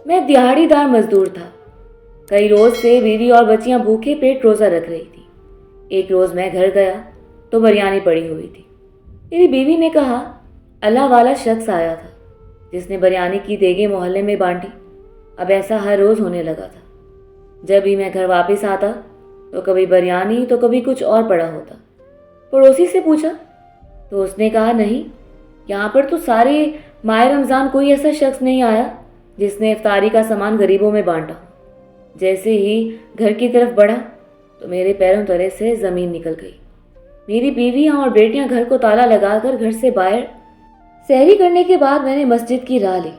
मैं दिहाड़ीदार मजदूर था। कई रोज से बीवी और बच्चियां भूखे पेट रोजा रख रही थी। एक रोज मैं घर गया तो बिरयानी पड़ी हुई थी। मेरी बीवी ने कहा, अल्लाह वाला शख्स आया था जिसने बिरयानी की देगे मोहल्ले में बांटी। अब ऐसा हर रोज होने लगा था। जब भी मैं घर वापस आता तो कभी बिरयानी तो कभी कुछ और पड़ा होता। पड़ोसी से पूछा तो उसने कहा, नहीं, यहाँ पर तो सारे माह रमज़ान कोई ऐसा शख्स नहीं आया जिसने इफ्तारी का सामान गरीबों में बांटा। जैसे ही घर की तरफ बढ़ा तो मेरे पैरों तले से ज़मीन निकल गई। मेरी बीवियाँ और बेटियाँ घर को ताला लगाकर घर से बाहर। सहरी करने के बाद मैंने मस्जिद की राह ली।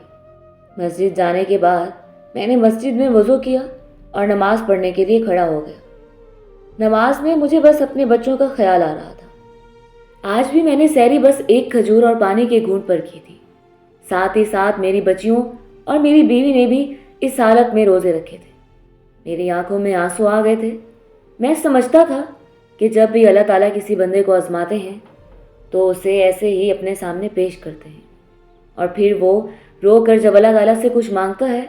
मस्जिद जाने के बाद मैंने मस्जिद में वज़ू किया और नमाज पढ़ने के लिए खड़ा हो गया। नमाज में मुझे बस अपने बच्चों का ख्याल आ रहा था। आज भी मैंने सहरी बस एक खजूर और पानी के घूंट पर की थी। साथ ही साथ मेरी बच्चियों और मेरी बीवी ने भी इस हालत में रोज़े रखे थे। मेरी आंखों में आंसू आ गए थे। मैं समझता था कि जब भी अल्लाह ताला किसी बंदे को आजमाते हैं तो उसे ऐसे ही अपने सामने पेश करते हैं, और फिर वो रो कर जब अल्लाह ताला से कुछ मांगता है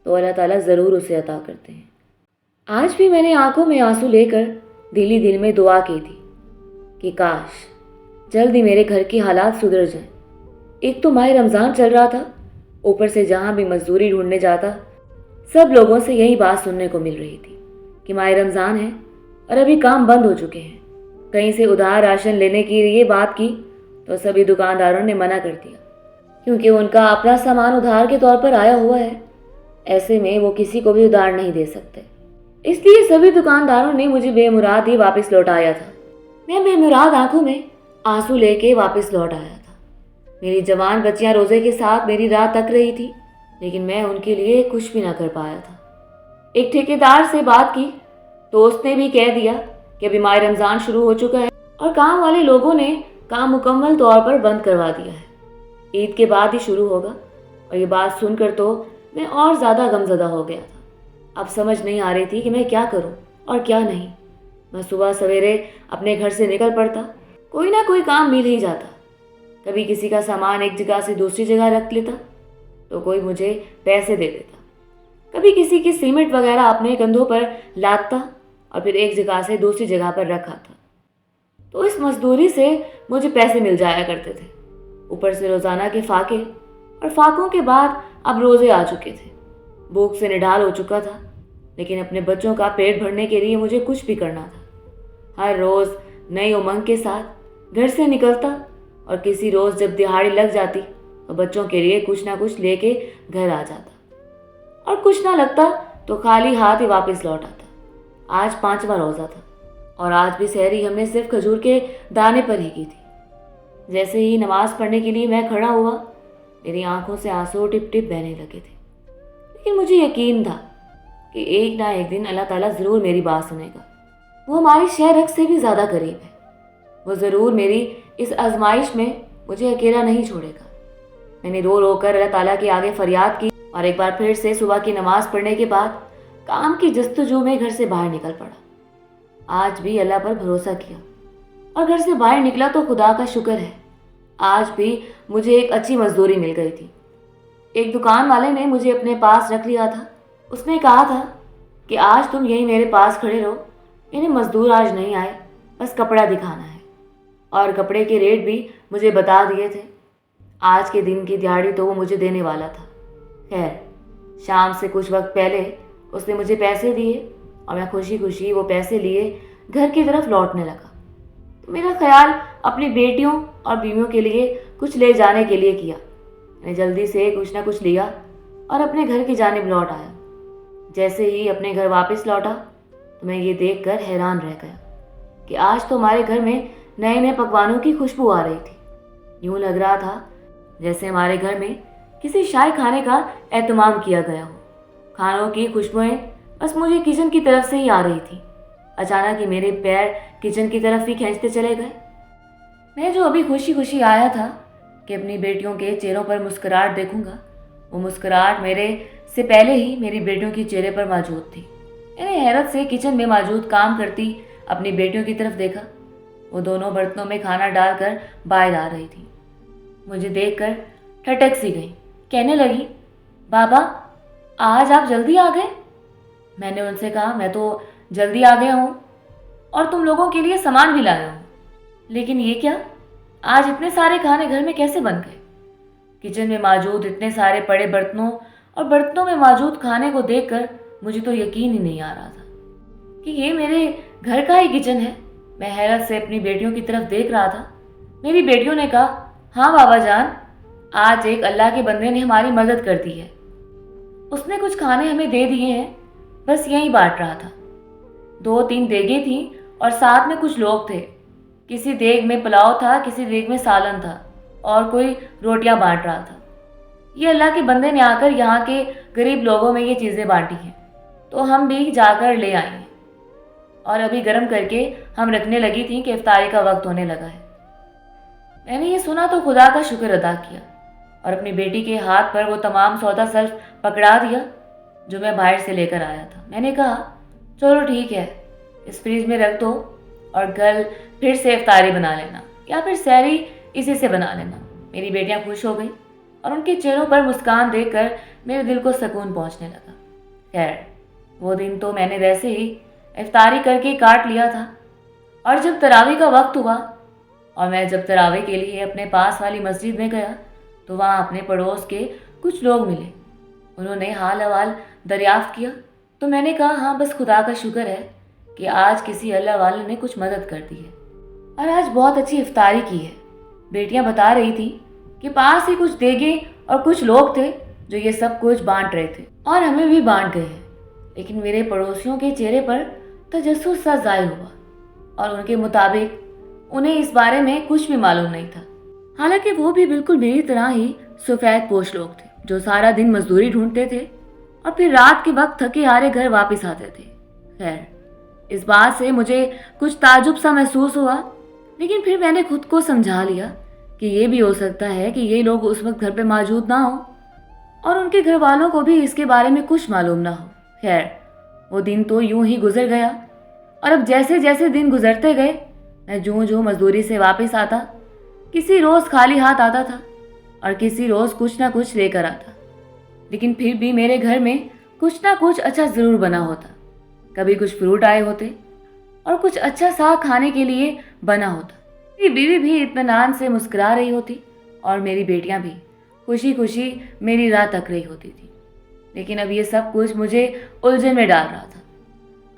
तो अल्लाह ताला ज़रूर उसे अता करते हैं। आज भी मैंने आंखों में आंसू लेकर दिल ही दिल में दुआ की थी कि काश जल्दी मेरे घर की हालात सुधर जाएं। एक तो माह रमज़ान चल रहा था, ऊपर से जहाँ भी मजदूरी ढूंढने जाता सब लोगों से यही बात सुनने को मिल रही थी कि माह रमज़ान है और अभी काम बंद हो चुके हैं। कहीं से उधार राशन लेने की ये बात की तो सभी दुकानदारों ने मना कर दिया, क्योंकि उनका अपना सामान उधार के तौर पर आया हुआ है। ऐसे में वो किसी को भी उधार नहीं दे सकते। इसलिए सभी दुकानदारों ने मुझे बेमुराद ही वापस लौटाया था। मैं बेमुराद आंखों में आंसू लेके वापस लौट आया था। मेरी जवान बच्चियां रोजे के साथ मेरी राह तक रही थी, लेकिन मैं उनके लिए कुछ भी ना कर पाया था। एक ठेकेदार से बात की तो उसने भी कह दिया कि अभी माह रमज़ान शुरू हो चुका है और काम वाले लोगों ने काम मुकम्मल तौर पर बंद करवा दिया है। ईद के बाद ही शुरू होगा। और ये बात सुनकर तो मैं और ज़्यादा गमज़दा हो गया था। अब समझ नहीं आ रही थी कि मैं क्या करूं और क्या नहीं। मैं सुबह सवेरे अपने घर से निकल पड़ता, कोई ना कोई काम मिल ही जाता। कभी किसी का सामान एक जगह से दूसरी जगह रख लेता तो कोई मुझे पैसे दे देता। कभी किसी की सीमेंट वगैरह अपने कंधों पर लादता और फिर एक जगह से दूसरी जगह पर रखा था, तो इस मजदूरी से मुझे पैसे मिल जाया करते थे। ऊपर से रोज़ाना के फाके, और फाकों के बाद अब रोज़े आ चुके थे। भूख से निढाल हो चुका था, लेकिन अपने बच्चों का पेट भरने के लिए मुझे कुछ भी करना था। हर रोज़ नई उमंग के साथ घर से निकलता और किसी रोज़ जब दिहाड़ी लग जाती तो बच्चों के लिए कुछ ना कुछ लेके घर आ जाता, और कुछ ना लगता तो खाली हाथ ही वापस लौट आता। आज 5वां रोज़ा था और आज भी सहरी हमने सिर्फ खजूर के दाने पर ही की थी। जैसे ही नमाज पढ़ने के लिए मैं खड़ा हुआ, मेरी आंखों से आंसू टिप टिप बहने लगे थे। लेकिन मुझे यकीन था कि एक ना एक दिन अल्लाह ताला ज़रूर मेरी बात सुनेगा। वो हमारी शहर से भी ज़्यादा करीब है। वो ज़रूर मेरी इस आजमाइश में मुझे अकेला नहीं छोड़ेगा। मैंने रो रो कर अल्लाह ताला के आगे फरियाद की और एक बार फिर से सुबह की नमाज पढ़ने के बाद काम की जस्तजू में घर से बाहर निकल पड़ा। आज भी अल्लाह पर भरोसा किया और घर से बाहर निकला तो खुदा का शुक्र है, आज भी मुझे एक अच्छी मजदूरी मिल गई थी। एक दुकान वाले ने मुझे अपने पास रख लिया था। उसने कहा था कि आज तुम यहीं मेरे पास खड़े रहो, मेरे मजदूर आज नहीं आए, बस कपड़ा दिखाना है। और कपड़े के रेट भी मुझे बता दिए थे। आज के दिन की दिहाड़ी तो वो मुझे देने वाला था। खैर, शाम से कुछ वक्त पहले उसने मुझे पैसे दिए और मैं खुशी खुशी वो पैसे लिए घर की तरफ लौटने लगा। तो मेरा ख्याल अपनी बेटियों और बीवियों के लिए कुछ ले जाने के लिए किया। मैं जल्दी से कुछ ना कुछ लिया और अपने घर की जानिब लौट आया। जैसे ही अपने घर वापस लौटा तो मैं ये देखकर हैरान रह गया कि आज तो हमारे घर में नए नए पकवानों की खुशबू आ रही थी। यूँ लग रहा था जैसे हमारे घर में किसी शाही खाने का एहतमाम किया गया हो। खानों की खुशबुएं बस मुझे किचन की तरफ से ही आ रही थी। अचानक ही मेरे पैर किचन की तरफ ही खींचते चले गए। मैं जो अभी खुशी खुशी आया था कि अपनी बेटियों के चेहरों पर मुस्कुराहट देखूंगा, वो मुस्कुराहट मेरे से पहले ही मेरी बेटियों के चेहरे पर मौजूद थी। मैंने हैरत से किचन में मौजूद काम करती अपनी बेटियों की तरफ देखा। वो दोनों बर्तनों में खाना डालकर बाहर आ रही थी। मुझे देखकर ठटक सी गई। कहने लगी, बाबा आज आप जल्दी आ गए? मैंने उनसे कहा, मैं तो जल्दी आ गया हूँ और तुम लोगों के लिए सामान भी लाया हूँ। लेकिन ये क्या, आज इतने सारे खाने घर में कैसे बन गए? किचन में मौजूद इतने सारे पड़े बर्तनों और बर्तनों में मौजूद खाने को देखकर मुझे तो यकीन ही नहीं आ रहा था कि ये मेरे घर का ही किचन है। मैं हैरत से अपनी बेटियों की तरफ देख रहा था। मेरी बेटियों ने कहा, हाँ बाबा जान, आज एक अल्लाह के बंदे ने हमारी मदद कर दी है। उसने कुछ खाने हमें दे दिए हैं, बस यहीं बांट रहा था। 2-3 देगें थीं और साथ में कुछ लोग थे। किसी देग में पुलाव था, किसी देग में सालन था और कोई रोटियां बांट रहा था। ये अल्लाह के बंदे ने आकर यहाँ के गरीब लोगों में ये चीज़ें बांटी हैं, तो हम भी जाकर ले आए हैं और अभी गर्म करके हम रखने लगी थी कि इफ्तारी का वक्त होने लगा है। मैंने ये सुना तो खुदा का शुक्र अदा किया और अपनी बेटी के हाथ पर वो तमाम सौदा सर्फ पकड़ा दिया जो मैं बाहर से लेकर आया था। मैंने कहा, चलो ठीक है, इस फ्रिज में रख दो और कल फिर से इफ्तारी बना लेना या फिर सहरी इसी से बना लेना। मेरी बेटियां खुश हो गई और उनके चेहरों पर मुस्कान देखकर मेरे दिल को सुकून पहुंचने लगा। खैर, वो दिन तो मैंने वैसे ही इफ्तारी करके काट लिया था और जब तरावी का वक्त हुआ और मैं जब तरावी के लिए अपने पास वाली मस्जिद में गया तो वहाँ अपने पड़ोस के कुछ लोग मिले। उन्होंने हाल अहवाल दरियाफ्त किया तो मैंने कहा, हाँ बस खुदा का शुक्र है कि आज किसी अल्लाह वाले ने कुछ मदद कर दी है और आज बहुत अच्छी इफ्तारी की है। बेटियां बता रही थी कि पास ही कुछ देगे और कुछ लोग थे जो ये सब कुछ बांट रहे थे और हमें भी बांट गए हैं। लेकिन मेरे पड़ोसियों के चेहरे पर तजस्सुस सा ज़ाहिर हुआ और उनके मुताबिक उन्हें इस बारे में कुछ भी मालूम नहीं था। हालांकि वो भी बिल्कुल मेरी तरह ही सफ़ेद पोश लोग थे जो सारा दिन मजदूरी ढूंढते थे और फिर रात के वक्त थके हारे घर वापस आते थे। खैर, इस बात से मुझे कुछ ताजुब सा महसूस हुआ, लेकिन फिर मैंने खुद को समझा लिया कि ये भी हो सकता है कि ये लोग उस वक्त घर पे मौजूद ना हो और उनके घर वालों को भी इसके बारे में कुछ मालूम ना हो। खैर, वो दिन तो यूं ही गुजर गया और अब जैसे जैसे दिन गुजरते गए मैं जूं जूं मजदूरी से वापस आता, किसी रोज़ खाली हाथ आता था और किसी रोज़ कुछ ना कुछ लेकर आता, लेकिन फिर भी मेरे घर में कुछ ना कुछ अच्छा ज़रूर बना होता। कभी कुछ फ्रूट आए होते और कुछ अच्छा सा खाने के लिए बना होता। मेरी बीवी भी इत्मीनान से मुस्कुरा रही होती और मेरी बेटियां भी खुशी खुशी मेरी राह तक रही होती थी। लेकिन अब ये सब कुछ मुझे उलझन में डाल रहा था।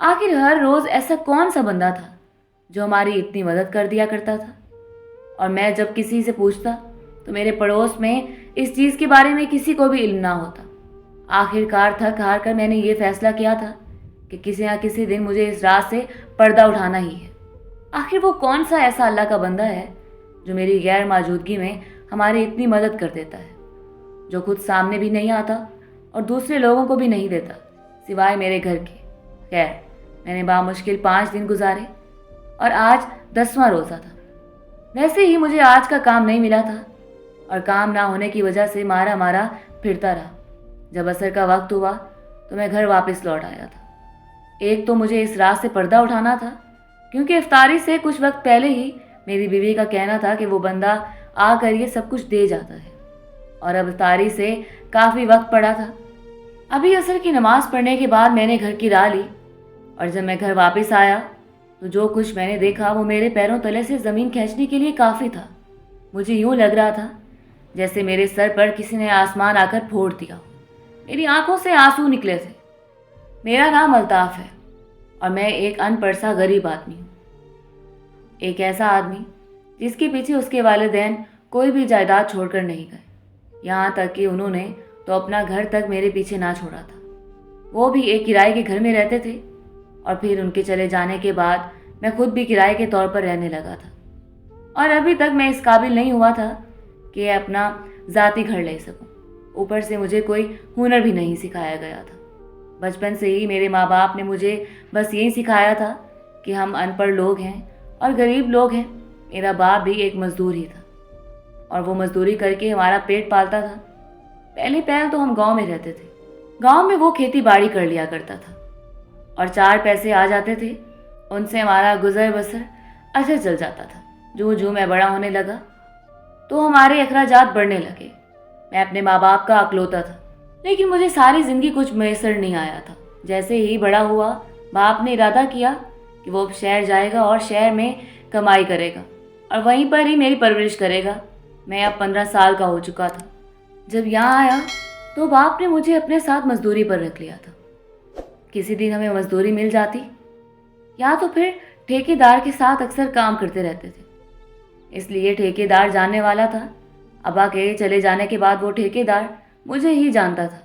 आखिर हर रोज़ ऐसा कौन सा बंदा था जो हमारी इतनी मदद कर दिया करता था और मैं जब किसी से पूछता तो मेरे पड़ोस में इस चीज़ के बारे में किसी को भी इल्म ना होता। आखिरकार थक हार कर मैंने ये फैसला किया था कि किसी न किसी दिन मुझे इस रात से पर्दा उठाना ही है। आखिर वो कौन सा ऐसा अल्लाह का बंदा है जो मेरी गैर मौजूदगी में हमारी इतनी मदद कर देता है, जो खुद सामने भी नहीं आता और दूसरे लोगों को भी नहीं देता सिवाय मेरे घर के। खैर, मैंने बामुश्किल 5 दिन गुजारे और आज 10वां रोज़ा था। वैसे ही मुझे आज का काम नहीं मिला था और काम ना होने की वजह से मारा मारा फिरता रहा। जब असर का वक्त हुआ तो मैं घर वापस लौट आया था। एक तो मुझे इस रात से पर्दा उठाना था क्योंकि इफ्तारी से कुछ वक्त पहले ही मेरी बीवी का कहना था कि वो बंदा आकर ये सब कुछ दे जाता है और अब इफ्तारी से काफ़ी वक्त पड़ा था। अभी असर की नमाज़ पढ़ने के बाद मैंने घर की राह ली और जब मैं घर वापस आया तो जो कुछ मैंने देखा वो मेरे पैरों तले से ज़मीन खींचने के लिए काफ़ी था। मुझे यूँ लग रहा था जैसे मेरे सर पर किसी ने आसमान आकर फोड़ दिया। मेरी आंखों से आंसू निकले थे। मेरा नाम अल्ताफ़ है और मैं एक अनपढ़ सा गरीब आदमी हूँ, एक ऐसा आदमी जिसके पीछे उसके वालिदैन कोई भी जायदाद छोड़कर नहीं गए, यहाँ तक कि उन्होंने तो अपना घर तक मेरे पीछे ना छोड़ा था। वो भी एक किराए के घर में रहते थे और फिर उनके चले जाने के बाद मैं खुद भी किराए के तौर पर रहने लगा था और अभी तक मैं इस काबिल नहीं हुआ था कि अपना ज़ाती घर ले सकूं। ऊपर से मुझे कोई हुनर भी नहीं सिखाया गया था। बचपन से ही मेरे माँ बाप ने मुझे बस यही सिखाया था कि हम अनपढ़ लोग हैं और गरीब लोग हैं। मेरा बाप भी एक मज़दूर ही था और वो मज़दूरी करके हमारा पेट पालता था। पहले तो हम गांव में रहते थे। गांव में वो खेती बाड़ी कर लिया करता था और 4 पैसे आ जाते थे, उनसे हमारा गुजर बसर अच्छा चल जाता था। जो मैं बड़ा होने लगा तो हमारे अखराजात बढ़ने लगे। मैं अपने माँ बाप का अकलौता था लेकिन मुझे सारी ज़िंदगी कुछ मैसर नहीं आया था। जैसे ही बड़ा हुआ, बाप ने इरादा किया कि वो शहर जाएगा और शहर में कमाई करेगा और वहीं पर ही मेरी परवरिश करेगा। मैं अब 15 साल का हो चुका था। जब यहाँ आया तो बाप ने मुझे अपने साथ मजदूरी पर रख लिया था। किसी दिन हमें मजदूरी मिल जाती या तो फिर ठेकेदार के साथ अक्सर काम करते रहते थे, इसलिए ठेकेदार जानने वाला था। अब्बा के चले जाने के बाद वो ठेकेदार मुझे ही जानता था।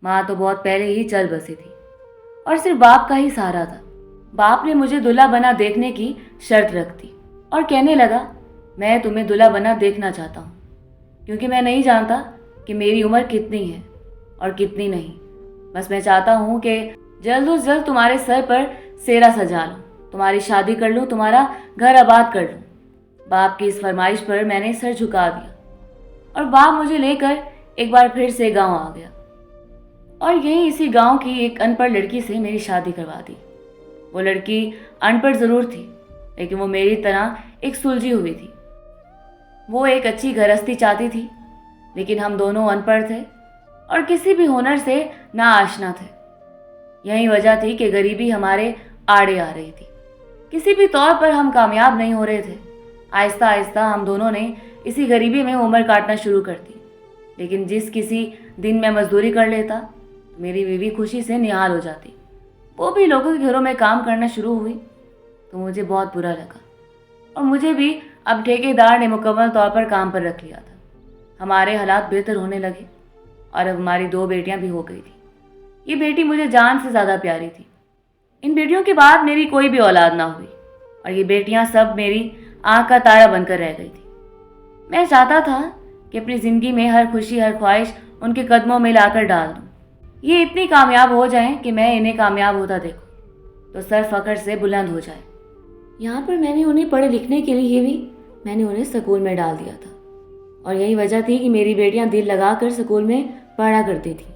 माँ तो बहुत पहले ही चल बसी थी और सिर्फ बाप का ही सहारा था। बाप ने मुझे दूल्हा बना देखने की शर्त रख दी और कहने लगा, मैं तुम्हें दूल्हा बना देखना चाहता हूँ, क्योंकि मैं नहीं जानता कि मेरी उम्र कितनी है और कितनी नहीं। बस मैं चाहता हूँ कि जल्द से जल्द तुम्हारे सर पर सेहरा सजा लूँ, तुम्हारी शादी कर लूँ, तुम्हारा घर आबाद कर लूँ। बाप की इस फरमाइश पर मैंने सर झुका दिया और बाप मुझे लेकर एक बार फिर से गांव आ गया और यहीं इसी गांव की एक अनपढ़ लड़की से मेरी शादी करवा दी। वो लड़की अनपढ़ ज़रूर थी, लेकिन वो मेरी तरह एक सुलझी हुई थी। वो एक अच्छी गृहस्थी चाहती थी, लेकिन हम दोनों अनपढ़ थे और किसी भी हुनर से ना आशना थे। यही वजह थी कि गरीबी हमारे आड़े आ रही थी। किसी भी तौर पर हम कामयाब नहीं हो रहे थे। आहिस्ता आहिस्ता हम दोनों ने इसी गरीबी में उम्र काटना शुरू कर दी। लेकिन जिस किसी दिन मैं मजदूरी कर लेता, मेरी बीवी खुशी से निहाल हो जाती। वो भी लोगों के घरों में काम करना शुरू हुई तो मुझे बहुत बुरा लगा और मुझे भी अब ठेकेदार ने मुकम्मल तौर पर काम पर रख लिया था। हमारे हालात बेहतर होने लगे और अब हमारी 2 बेटियां भी हो गई थी। ये बेटी मुझे जान से ज़्यादा प्यारी थी। इन बेटियों के बाद मेरी कोई भी औलाद ना हुई और ये बेटियां सब मेरी आँख का तारा बनकर रह गई थी। मैं चाहता था कि अपनी ज़िंदगी में हर खुशी हर ख्वाहिश उनके कदमों में लाकर डाल दूँ। ये इतनी कामयाब हो जाएं कि मैं इन्हें कामयाब होता देखूं तो सर फख्र से बुलंद हो जाए। यहाँ पर मैंने उन्हें पढ़े लिखने के लिए भी मैंने उन्हें स्कूल में डाल दिया था और यही वजह थी कि मेरी बेटियाँ दिल लगाकर स्कूल में पढ़ा करती थी।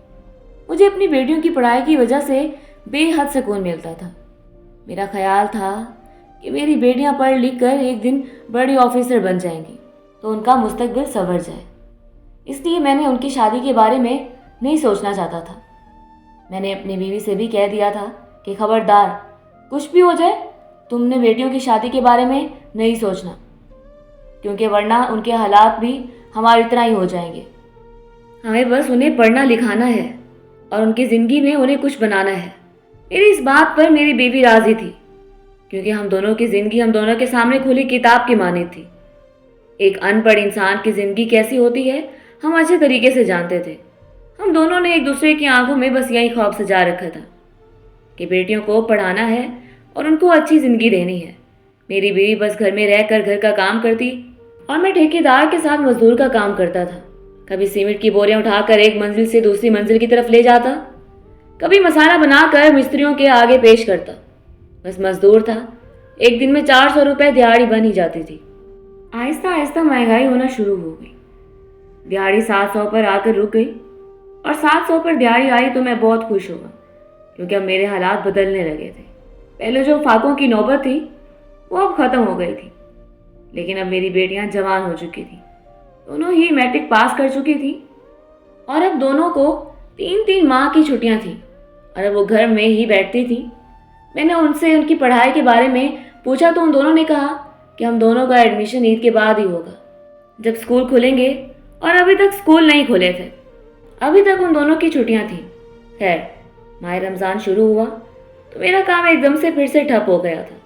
मुझे अपनी बेटियों की पढ़ाई की वजह से बेहद सुकून मिलता था। मेरा ख्याल था कि मेरी बेटियाँ पढ़ लिख कर एक दिन बड़ी ऑफिसर बन जाएंगी तो उनका मुस्तकबिल संवर जाए। इसलिए मैंने उनकी शादी के बारे में नहीं सोचना चाहता था। मैंने अपनी बीवी से भी कह दिया था कि खबरदार, कुछ भी हो जाए तुमने बेटियों की शादी के बारे में नहीं सोचना, क्योंकि वरना उनके हालात भी हमारी तरह ही हो जाएंगे। हमें बस उन्हें पढ़ना लिखाना है और उनकी ज़िंदगी में उन्हें कुछ बनाना है। मेरी इस बात पर मेरी बीवी राज़ी थी, क्योंकि हम दोनों की ज़िंदगी हम दोनों के सामने खुली किताब की मानी थी। एक अनपढ़ इंसान की ज़िंदगी कैसी होती है हम अच्छे तरीके से जानते थे। हम दोनों ने एक दूसरे की आंखों में बस यही ख्वाब सजा रखा था कि बेटियों को पढ़ाना है और उनको अच्छी ज़िंदगी देनी है। मेरी बीवी बस घर में रहकर घर का काम करती और मैं ठेकेदार के साथ मजदूर का काम करता था। कभी सीमेंट की बोरियां उठाकर एक मंजिल से दूसरी मंजिल की तरफ ले जाता, कभी मसाला बनाकर मिस्त्रियों के आगे पेश करता। बस मजदूर था। एक दिन में 400 रुपये दिहाड़ी बन ही जाती थी। आहिस्ता आहिस्ता महंगाई होना शुरू हो गई। दिहाड़ी 700 पर आकर रुक गई और 700 पर दिहाड़ी आई तो मैं बहुत खुश हुआ, क्योंकि अब मेरे हालात बदलने लगे थे। पहले जो फाकों की नौबत थी वो अब ख़त्म हो गई थी, लेकिन अब मेरी बेटियां जवान हो चुकी थी। दोनों ही मैट्रिक पास कर चुकी थी और अब दोनों को 3-3 माह की छुट्टियां थी और अब वो घर में ही बैठती थी। मैंने उनसे उनकी पढ़ाई के बारे में पूछा तो उन दोनों ने कहा कि हम दोनों का एडमिशन ईद के बाद ही होगा, जब स्कूल खुलेंगे, और अभी तक स्कूल नहीं खुले थे। अभी तक उन दोनों की छुट्टियां थी। खैर, माह रमज़ान शुरू हुआ तो मेरा काम एकदम से फिर से ठप हो गया था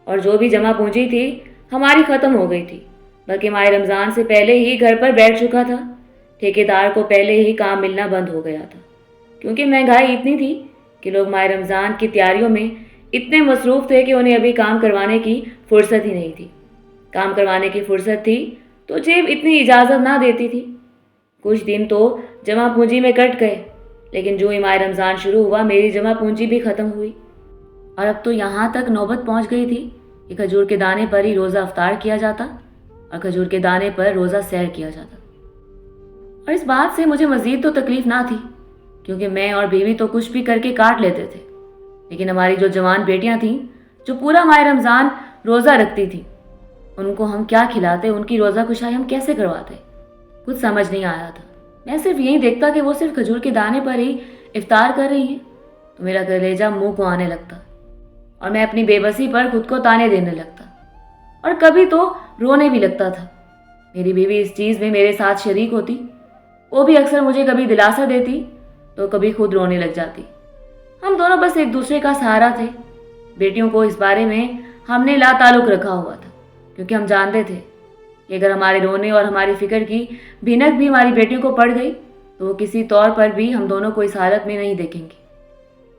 और जो भी जमा पूंजी थी हमारी ख़त्म हो गई थी। बल्कि माह रमज़ान से पहले ही घर पर बैठ चुका था। ठेकेदार को पहले ही काम मिलना बंद हो गया था, क्योंकि महंगाई इतनी थी कि लोग माह रमज़ान की तैयारियों में इतने मसरूफ़ थे कि उन्हें अभी काम करवाने की फुर्सत ही नहीं थी। काम करवाने की फुर्सत थी तो जेब इतनी इजाज़त ना देती थी। कुछ दिन तो जमा पूंजी में कट गए, लेकिन जो ही माह रमज़ान शुरू हुआ मेरी जमा पूंजी भी ख़त्म हुई और अब तो यहाँ तक नौबत पहुँच गई थी कि खजूर के दाने पर ही रोज़ा अफ्तार किया जाता और खजूर के दाने पर रोज़ा सहर किया जाता। और इस बात से मुझे मज़ीद तो तकलीफ़ ना थी, क्योंकि मैं और बीवी तो कुछ भी करके काट लेते थे। लेकिन हमारी जो जवान बेटियां थीं, जो पूरा माह रमज़ान रोज़ा रखती थीं, उनको हम क्या खिलाते, उनकी रोज़ा कुशाई हम कैसे करवाते, कुछ समझ नहीं आया था। मैं सिर्फ यही देखता कि वो सिर्फ खजूर के दाने पर ही इफ्तार कर रही हैं तो मेरा कलेजा मुंह को आने लगता और मैं अपनी बेबसी पर खुद को ताने देने लगता और कभी तो रोने भी लगता था। मेरी बीवी इस चीज़ में मेरे साथ शरीक होती। वो भी अक्सर मुझे कभी दिलासा देती तो कभी खुद रोने लग जाती। हम दोनों बस एक दूसरे का सहारा थे। बेटियों को इस बारे में हमने लाताल्लुक रखा हुआ था क्योंकि हम जानते थे कि अगर हमारे रोने और हमारी फिक्र की भिनक भी हमारी बेटियों को पड़ गई तो वो किसी तौर पर भी हम दोनों को इस हालत में नहीं देखेंगे।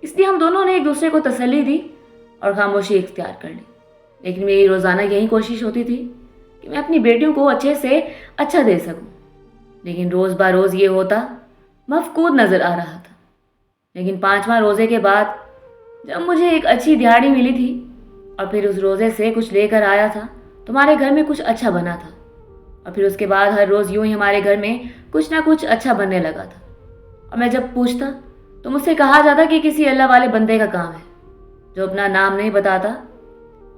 इसलिए हम दोनों ने एक दूसरे को तसल्ली दी और खामोशी इख्तियार कर ली। लेकिन मेरी रोज़ाना यही कोशिश होती थी कि मैं अपनी बेटियों को अच्छे से अच्छा दे सकूं। लेकिन रोज़ ब रोज़ ये होता मफकूद नज़र आ रहा था। लेकिन 5वां रोज़े के बाद जब मुझे एक अच्छी दिहाड़ी मिली थी और फिर उस रोज़े से कुछ लेकर आया था तो हमारे घर में कुछ अच्छा बना था और फिर उसके बाद हर रोज़ यूं ही हमारे घर में कुछ ना कुछ अच्छा बनने लगा था। और मैं जब पूछता तो मुझसे कहा जाता कि किसी अल्लाह वाले बंदे का काम है जो अपना नाम नहीं बताता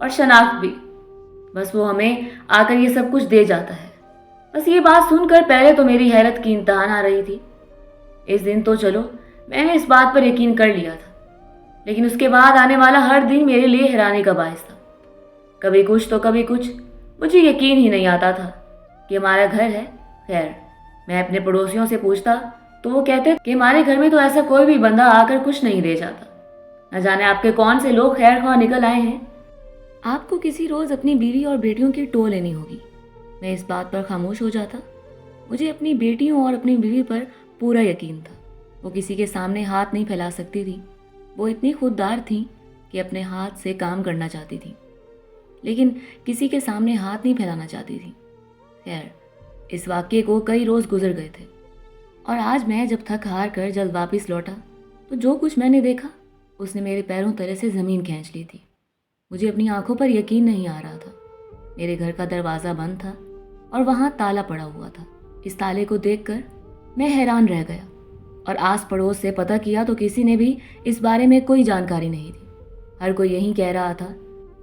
और शनाख्त भी, बस वो हमें आकर ये सब कुछ दे जाता है। बस ये बात सुनकर पहले तो मेरी हैरत की इंतहा आ रही थी। इस दिन तो चलो मैंने इस बात पर यकीन कर लिया था, लेकिन उसके बाद आने वाला हर दिन मेरे लिए हैरानी का बायस था। कभी कुछ तो कभी कुछ, मुझे यकीन ही नहीं आता था कि हमारा घर है। खैर, मैं अपने पड़ोसियों से पूछता तो वो कहते कि हमारे घर में तो ऐसा कोई भी बंदा आकर कुछ नहीं दे जाता। न जाने आपके कौन से लोग खैर ख्वाह निकल आए हैं। आपको किसी रोज़ अपनी बीवी और बेटियों की टो लेनी होगी। मैं इस बात पर खामोश हो जाता। मुझे अपनी बेटियों और अपनी बीवी पर पूरा यकीन था। वो किसी के सामने हाथ नहीं फैला सकती थी। वो इतनी खुददार थी कि अपने हाथ से काम करना चाहती थी, लेकिन किसी के सामने हाथ नहीं फैलाना चाहती थी। खैर, इस वाक़ये को कई रोज़ गुजर गए थे और आज मैं जब थक हार कर जल्द वापस लौटा तो जो कुछ मैंने देखा उसने मेरे पैरों तले से ज़मीन खींच ली थी। मुझे अपनी आंखों पर यकीन नहीं आ रहा था। मेरे घर का दरवाज़ा बंद था और वहाँ ताला पड़ा हुआ था। इस ताले को देखकर मैं हैरान रह गया और आस पड़ोस से पता किया तो किसी ने भी इस बारे में कोई जानकारी नहीं थी। हर कोई यही कह रहा था,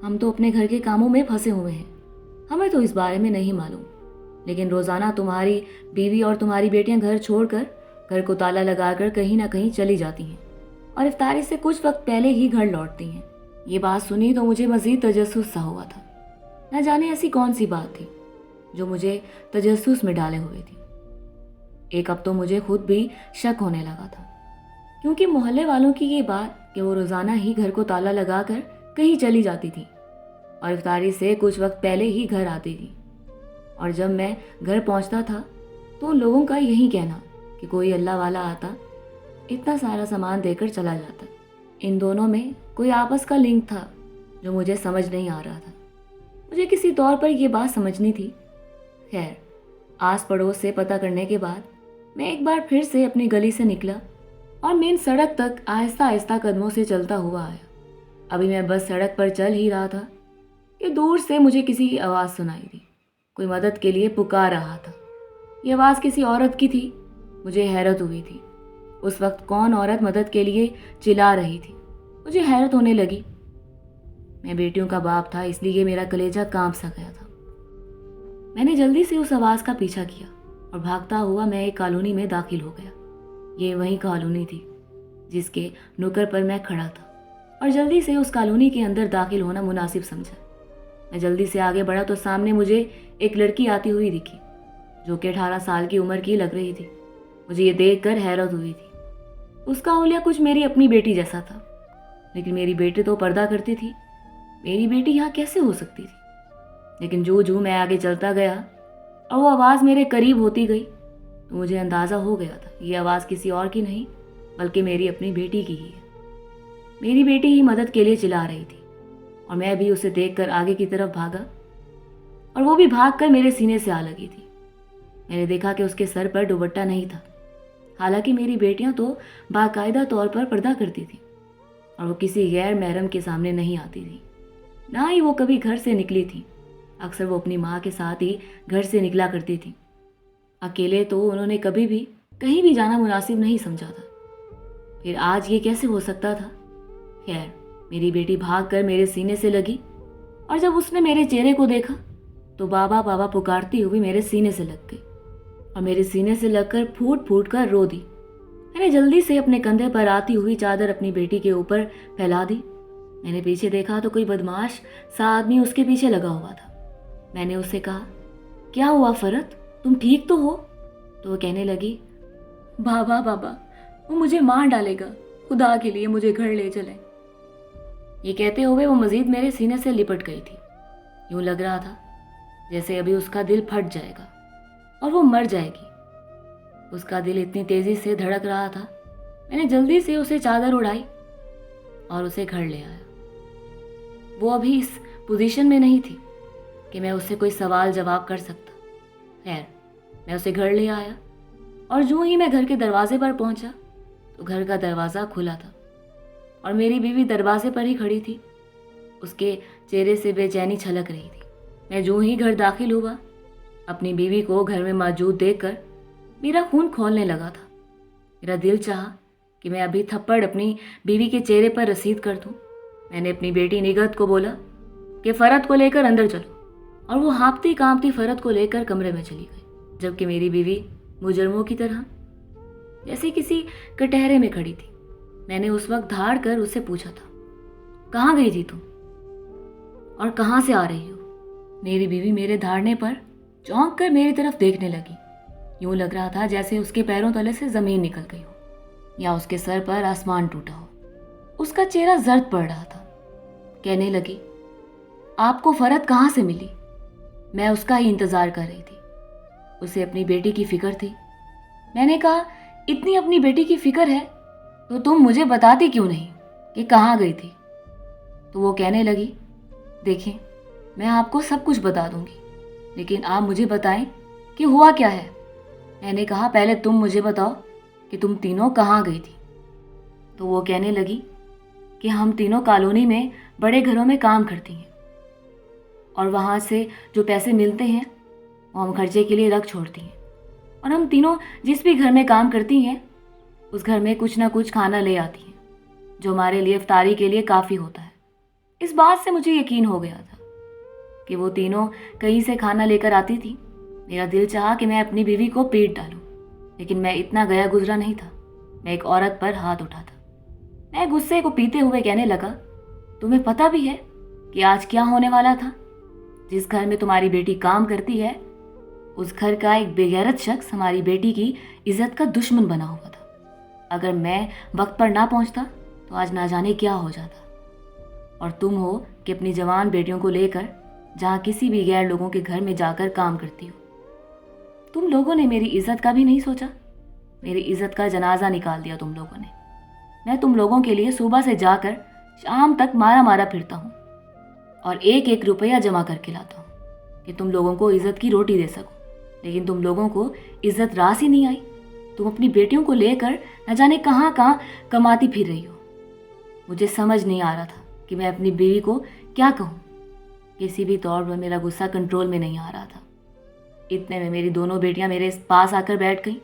हम तो अपने घर के कामों में फंसे हुए हैं, हमें तो इस बारे में नहीं मालूम। लेकिन रोज़ाना तुम्हारी बीवी और तुम्हारी बेटियां घर छोड़कर घर को ताला लगाकर कहीं ना कहीं चली जाती हैं और इफ्तारी से कुछ वक्त पहले ही घर लौटती हैं। ये बात सुनी तो मुझे मज़ीद तजस्सुस सा हुआ था। न जाने ऐसी कौन सी बात थी जो मुझे तजस्सुस में डाले हुए थी। एक अब तो मुझे खुद भी शक होने लगा था, क्योंकि मोहल्ले वालों की ये बात कि वो रोज़ाना ही घर को ताला लगाकर कहीं चली जाती थी और इफ्तारी से कुछ वक्त पहले ही घर आती थी, और जब मैं घर पहुंचता था तो उन लोगों का यही कहना कि कोई अल्लाह वाला आता, इतना सारा सामान देकर चला जाता। इन दोनों में कोई आपस का लिंक था जो मुझे समझ नहीं आ रहा था। मुझे किसी तौर पर यह बात समझनी थी। खैर, आस पड़ोस से पता करने के बाद मैं एक बार फिर से अपनी गली से निकला और मेन सड़क तक आहिस्ता आहिस्ता कदमों से चलता हुआ आया। अभी मैं बस सड़क पर चल ही रहा था कि दूर से मुझे किसी की आवाज़ सुनाई दी। कोई मदद के लिए पुकार रहा था। ये आवाज़ किसी औरत की थी। मुझे हैरत हुई थी। उस वक्त कौन औरत मदद के लिए चिल्ला रही थी, मुझे हैरत होने लगी। मैं बेटियों का बाप था, इसलिए मेरा कलेजा कांप सा गया था। मैंने जल्दी से उस आवाज़ का पीछा किया और भागता हुआ मैं एक कॉलोनी में दाखिल हो गया। ये वही कॉलोनी थी जिसके नुक्कड़ पर मैं खड़ा था और जल्दी से उस कॉलोनी के अंदर दाखिल होना मुनासिब समझा। मैं जल्दी से आगे बढ़ा तो सामने मुझे एक लड़की आती हुई दिखी जो कि 18 साल की उम्र की लग रही थी। मुझे ये देखकर हैरत हुई थी। उसका हुलिया कुछ मेरी अपनी बेटी जैसा था, लेकिन मेरी बेटी तो पर्दा करती थी। मेरी बेटी यहाँ कैसे हो सकती थी? लेकिन जो मैं आगे चलता गया और वो आवाज़ मेरे करीब होती गई तो मुझे अंदाज़ा हो गया था ये आवाज़ किसी और की नहीं बल्कि मेरी अपनी बेटी की ही है। मेरी बेटी ही मदद के लिए चिल्ला रही थी और मैं भी उसे देखकर आगे की तरफ भागा और वो भी भागकर मेरे सीने से आ लगी थी। मैंने देखा कि उसके सर पर दुपट्टा नहीं था। हालांकि मेरी बेटियां तो बाकायदा तौर पर पर्दा करती थी और वो किसी गैर महरम के सामने नहीं आती थी, ना ही वो कभी घर से निकली थी। अक्सर वो अपनी माँ के साथ ही घर से निकला करती थी। अकेले तो उन्होंने कभी भी कहीं भी जाना मुनासिब नहीं समझा था। फिर आज ये कैसे हो सकता था? खैर, मेरी बेटी भागकर मेरे सीने से लगी और जब उसने मेरे चेहरे को देखा तो बाबा बाबा पुकारती हुई मेरे सीने से लग गई और मेरे सीने से लगकर फूट फूट कर रो दी। मैंने जल्दी से अपने कंधे पर आती हुई चादर अपनी बेटी के ऊपर फैला दी। मैंने पीछे देखा तो कोई बदमाश सा आदमी उसके पीछे लगा हुआ था। मैंने उससे कहा, क्या हुआ फरत, तुम ठीक तो हो? तो वो कहने लगी, बाबा बाबा, वो मुझे मार डालेगा, खुदा के लिए मुझे घर ले चलें। ये कहते हुए वो मजीद मेरे सीने से लिपट गई थी। यूं लग रहा था जैसे अभी उसका दिल फट जाएगा और वो मर जाएगी। उसका दिल इतनी तेजी से धड़क रहा था। मैंने जल्दी से उसे चादर उड़ाई और उसे घर ले आया। वो अभी इस पोजीशन में नहीं थी कि मैं उससे कोई सवाल जवाब कर सकता। खैर, मैं उसे घर ले आया और यूं ही मैं घर के दरवाजे पर पहुंचा तो घर का दरवाज़ा खुला था और मेरी बीवी दरवाजे पर ही खड़ी थी। उसके चेहरे से बेचैनी छलक रही थी। मैं यूं ही घर दाखिल हुआ, अपनी बीवी को घर में मौजूद देखकर मेरा खून खौलने लगा था। मेरा दिल चाहा कि मैं अभी थप्पड़ अपनी बीवी के चेहरे पर रसीद कर दूं। मैंने अपनी बेटी निगत को बोला कि फरत को लेकर अंदर चलो, और वो हाँफती कांपती फरत को लेकर कमरे में चली गई, जबकि मेरी बीवी मुजरमों की तरह जैसे किसी कटहरे में खड़ी थी। मैंने उस वक्त धाड़ कर उससे पूछा था, कहाँ गई थी तुम और कहाँ से आ रही हो? मेरी बीवी मेरे धाड़ने पर चौंक कर मेरी तरफ देखने लगी। यूं लग रहा था जैसे उसके पैरों तले से जमीन निकल गई हो या उसके सर पर आसमान टूटा हो। उसका चेहरा जर्द पड़ रहा था। कहने लगी, आपको फरत कहाँ से मिली? मैं उसका ही इंतजार कर रही थी। उसे अपनी बेटी की फिक्र थी। मैंने कहा, इतनी अपनी बेटी की फिक्र है तो तुम मुझे बताती क्यों नहीं कि कहाँ गई थी? तो वो कहने लगी, देखें, मैं आपको सब कुछ बता दूंगी, लेकिन आप मुझे बताएं कि हुआ क्या है। मैंने कहा, पहले तुम मुझे बताओ कि तुम तीनों कहाँ गई थी। तो वो कहने लगी कि हम तीनों कॉलोनी में बड़े घरों में काम करती हैं और वहाँ से जो पैसे मिलते हैं वो हम खर्चे के लिए रख छोड़ती हैं, और हम तीनों जिस भी घर में काम करती हैं उस घर में कुछ ना कुछ खाना ले आती हैं जो हमारे लिए इफ्तारी के लिए काफ़ी होता है। इस बात से मुझे यकीन हो गया था कि वो तीनों कहीं से खाना लेकर आती थी। मेरा दिल चाहा कि मैं अपनी बीवी को पीट डालूं, लेकिन मैं इतना गया गुजरा नहीं था। मैं एक औरत पर हाथ उठा था। मैं गुस्से को पीते हुए कहने लगा, तुम्हें पता भी है कि आज क्या होने वाला था? जिस घर में तुम्हारी बेटी काम करती है उस घर का एक बेगैरत शख्स हमारी बेटी की इज्जत का दुश्मन बना हुआ था। अगर मैं वक्त पर ना पहुंचता तो आज ना जाने क्या हो जाता। और तुम हो कि अपनी जवान बेटियों को लेकर जहाँ किसी भी गैर लोगों के घर में जाकर काम करती हो। तुम लोगों ने मेरी इज्जत का भी नहीं सोचा। मेरी इज्जत का जनाजा निकाल दिया तुम लोगों ने। मैं तुम लोगों के लिए सुबह से जाकर शाम तक मारा मारा फिरता हूँ और एक एक रुपया जमा करके लाता हूँ कि तुम लोगों को इज्जत की रोटी दे सकूँ, लेकिन तुम लोगों को इज्जत रास ही नहीं आई। तुम अपनी बेटियों को लेकर न जाने कहाँ कहाँ कमाती फिर रही हो। मुझे समझ नहीं आ रहा था कि मैं अपनी बीवी को क्या कहूँ। किसी भी तौर पर मेरा गुस्सा कंट्रोल में नहीं आ रहा था। इतने में मेरी दोनों बेटियां मेरे पास आकर बैठ गईं।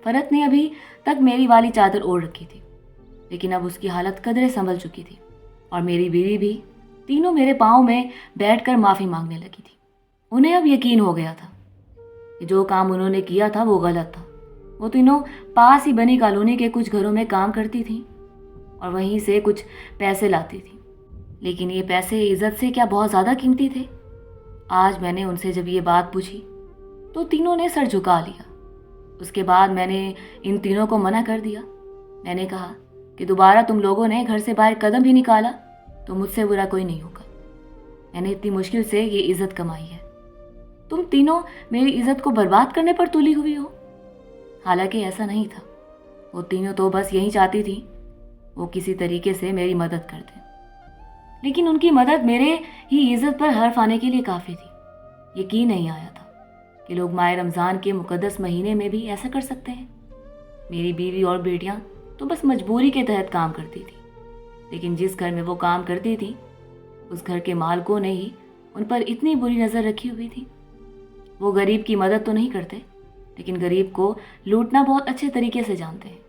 फरत ने अभी तक मेरी वाली चादर ओढ़ रखी थी, लेकिन अब उसकी हालत कदरे संभल चुकी थी, और मेरी बीवी भी तीनों मेरे पाँव में बैठकर माफ़ी मांगने लगी थी। उन्हें अब यकीन हो गया था कि जो काम उन्होंने किया था वो गलत था। वो तीनों पास ही बनी कॉलोनी के कुछ घरों में काम करती थी और वहीं से कुछ पैसे लाती थी, लेकिन ये पैसे इज्जत से क्या बहुत ज़्यादा कीमती थे? आज मैंने उनसे जब ये बात पूछी तो तीनों ने सर झुका लिया। उसके बाद मैंने इन तीनों को मना कर दिया। मैंने कहा कि दोबारा तुम लोगों ने घर से बाहर कदम भी निकाला तो मुझसे बुरा कोई नहीं होगा। मैंने इतनी मुश्किल से ये इज्जत कमाई है। तुम तीनों मेरी इज्जत को बर्बाद करने पर तुली हुई हो। हालांकि ऐसा नहीं था। वो तीनों तो बस यही चाहती थी वो किसी तरीके से मेरी मदद कर दें, लेकिन उनकी मदद मेरे ही इज्जत पर हर्फ आने के लिए काफ़ी थी। यकीन नहीं आया था कि लोग माह रमज़ान के मुक़द्दस महीने में भी ऐसा कर सकते हैं। मेरी बीवी और बेटियां तो बस मजबूरी के तहत काम करती थी, लेकिन जिस घर में वो काम करती थी उस घर के मालिकों ने ही उन पर इतनी बुरी नज़र रखी हुई थी। वो गरीब की मदद तो नहीं करते, लेकिन गरीब को लूटना बहुत अच्छे तरीके से जानते हैं।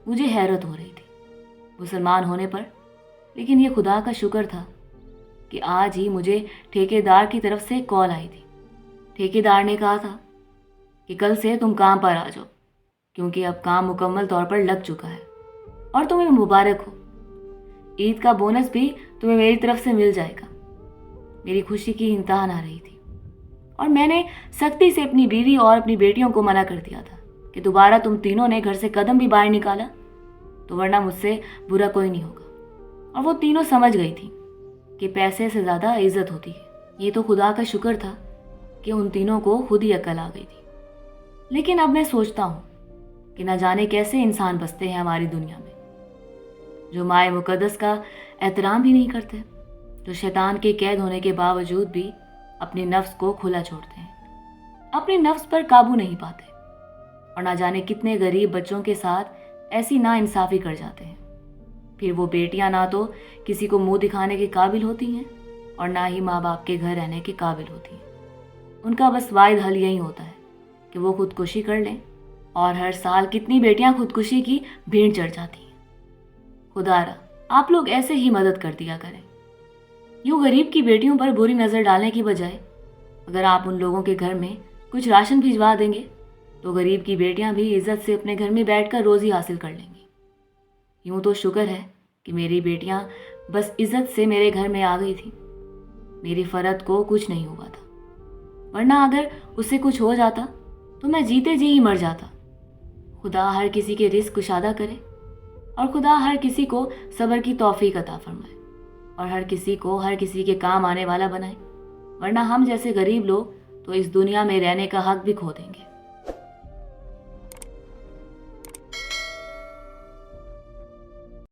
मुझे हैरत हो रही थी मुसलमान होने पर, लेकिन ये खुदा का शुक्र था कि आज ही मुझे ठेकेदार की तरफ से कॉल आई थी। ठेकेदार ने कहा था कि कल से तुम काम पर आ जाओ, क्योंकि अब काम मुकम्मल तौर पर लग चुका है और तुम्हें मुबारक हो। ईद का बोनस भी तुम्हें मेरी तरफ से मिल जाएगा। मेरी खुशी की इंतहा ना रही थी और मैंने सख्ती से अपनी बीवी और अपनी बेटियों को मना कर दिया था कि दोबारा तुम तीनों ने घर से कदम भी बाहर निकाला तो वरना मुझसे बुरा कोई नहीं होगा। और वो तीनों समझ गई थी कि पैसे से ज़्यादा इज्जत होती है। ये तो खुदा का शुक्र था कि उन तीनों को खुद ही अकल आ गई थी। लेकिन अब मैं सोचता हूँ कि न जाने कैसे इंसान बसते हैं हमारी दुनिया में, जो माए मुकद्दस का एहतराम भी नहीं करते, जो शैतान के कैद होने के बावजूद भी अपने नफ्स को खुला छोड़ते हैं, अपने नफ्स पर काबू नहीं पाते और ना जाने कितने गरीब बच्चों के साथ ऐसी नाइंसाफ़ी कर जाते हैं। फिर वो बेटियां ना तो किसी को मुंह दिखाने के काबिल होती हैं और ना ही माँ बाप के घर रहने के काबिल होती हैं। उनका बस वाहिद हल यही होता है कि वो खुदकुशी कर लें, और हर साल कितनी बेटियां खुदकुशी की भीड़ चढ़ जाती हैं। खुदारा आप लोग ऐसे ही मदद कर दिया करें। यूँ गरीब की बेटियों पर बुरी नज़र डालने की बजाय अगर आप उन लोगों के घर में कुछ राशन भिजवा देंगे तो गरीब की बेटियां भी इज्जत से अपने घर में बैठकर रोज़ी हासिल कर लेंगी। यूँ तो शुक्र है कि मेरी बेटियां बस इज्जत से मेरे घर में आ गई थी। मेरी फ़रत को कुछ नहीं हुआ था, वरना अगर उससे कुछ हो जाता तो मैं जीते जी ही मर जाता। खुदा हर किसी के रिस्क कुशादा करे और खुदा हर किसी को सब्र की तौफीक अता फरमाए और हर किसी को हर किसी के काम आने वाला बनाए, वरना हम जैसे गरीब लोग तो इस दुनिया में रहने का हक भी खो देंगे।